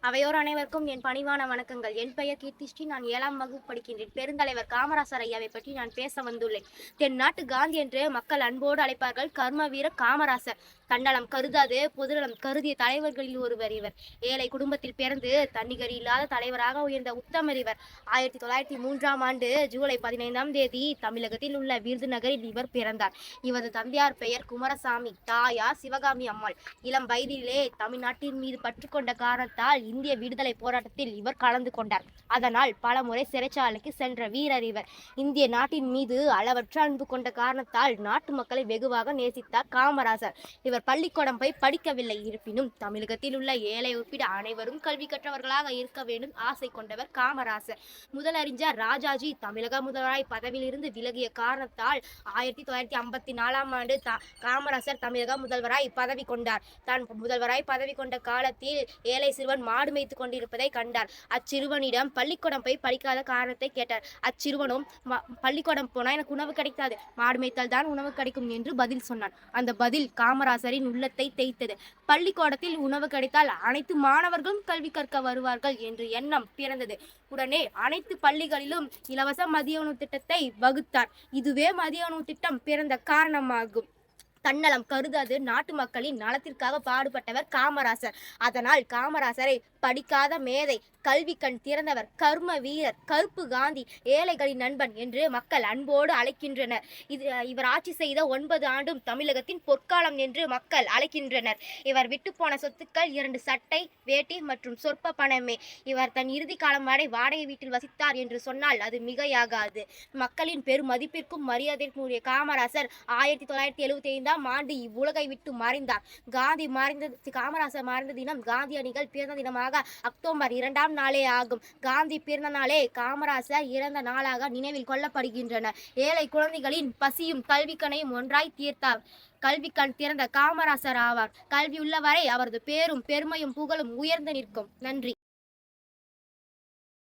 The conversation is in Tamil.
அவையோர் அனைவருக்கும் என் பணிவான வணக்கங்கள். என் பெயர் கீர்த்திஸ்ரீ. நான் 7ஆம் வகுப்பு படிக்கின்றேன். பெருந்தலைவர் காமராசர் ஐயாவை பற்றி நான் பேச வந்துள்ளேன். தென்னாட்டு காந்தி என்று மக்கள் அன்போடு அழைப்பார்கள். கர்ம வீரர் காமராசர். தன்னலம் கருதாது பொதுநலம் கருதிய தலைவர்களில் ஒருவர் இவர். ஏழை குடும்பத்தில் பிறந்து தன்னிகர் இல்லாத தலைவராக உயர்ந்த உத்தமர் இவர். 1903ஆம் ஆண்டு ஜூலை 15ஆம் தேதி தமிழகத்தில் உள்ள விருதுநகரில் இவர் பிறந்தார். இவரது தந்தையார் பெயர் குமாரசாமி, தாயார் சிவகாமி அம்மாள். இளம் வயதிலே தமிழ்நாட்டின் மீது பற்றுக்கொண்ட காரணத்தால் இந்திய விடுதலை போராட்டத்தில் இவர் கலந்து கொண்டார். அதனால் பல முறை சிறைச்சாலைக்கு சென்ற வீரர் இவர். இந்திய நாட்டின் மீது அளவற்ற அன்பு கொண்ட காரணத்தால் நாட்டு மக்களை வெகுவாக நேசித்தார் காமராசர். இவர் பள்ளிக்கூடம் போய் படிக்கவில்லை. இருப்பினும் தமிழகத்தில் உள்ள ஏழை உட்பட அனைவரும் கல்வி கற்றவர்களாக இருக்க வேண்டும் ஆசை கொண்டவர் காமராசர். முதலறிஞர் ராஜாஜி தமிழக முதல்வராய் பதவியிலிருந்து விலகிய காரணத்தால் 1954ஆம் ஆண்டு காமராசர் தமிழக முதல்வராய் பதவி கொண்டார். தான் முதல்வராய் பதவி கொண்ட காலத்தில் ஏழை சிறுவன் மாடு மேய்த்து கொண்டிருப்பதை கண்டார். அச்சிறுவனிடம் பள்ளிக்கூடம் போய் படிக்காத காரணத்தை கேட்டார். அச்சிறுவனும் பள்ளிக்கூடம் போனால் எனக்கு உணவு கிடைக்காது, மாடு மேய்த்தால் தான் உணவு கிடைக்கும் என்று பதில் சொன்னான். அந்த பதில் காமராசரின் உள்ளத்தை தேய்த்தது. பள்ளிக்கூடத்தில் உணவு கிடைத்தால் அனைத்து மாணவர்களும் கல்வி கற்க வருவார்கள் என்று எண்ணம் பிறந்தது. உடனே அனைத்து பள்ளிகளிலும் இலவச மதிய உணவு திட்டத்தை வகுத்தார். இதுவே மதிய உணவு திட்டம் பிறந்த காரணமாகும். தன்னலம் கருதாது நாட்டு மக்களின் நலத்திற்காக பாடுபட்டவர் காமராசர். அதனால் காமராசரை படிக்காத மேதை, கல்வி கண் திறந்தவர், கர்ம வீரர், கருப்பு காந்தி, ஏழைகளின் நண்பன் என்று மக்கள் அன்போடு அழைக்கின்றனர். இவர் ஆட்சி செய்த 9 ஆண்டும் தமிழகத்தின் பொற்காலம் என்று மக்கள் அழைக்கின்றனர். இவர் விட்டு போன சொத்துக்கள் 2 சட்டை, வேட்டி மற்றும் சொற்ப பணமே. இவர் தன் இறுதி காலம் வரை வாடகை வீட்டில் வசித்தார் என்று சொன்னால் அது மிகையாகாது. மக்களின் பெரும் மதிப்பிற்கும் மரியாதைக்கும் உரிய காமராசர் 1975ஆம் ஆண்டு இவ்வுலகை விட்டு மறைந்தார். காமராசர் மறைந்த தினம் காந்தியடிகள் பிறந்த தினமாக அக்டோபர் 2ஆம் நாளே ஆகும். காந்தி பிறந்த நாளே காமராசர் இறந்த நாளாக நினைவில் கொள்ளப்படுகின்றன. ஏழை குழந்தைகளின் பசியும் கல்விக்கணையும் ஒன்றாய் தீர்த்தார். கல்வி கண் திறந்த காமராசர் ஆவார். கல்வி உள்ளவரை அவரது பேரும் பெருமையும் புகழும் உயர்ந்து நிற்கும். நன்றி.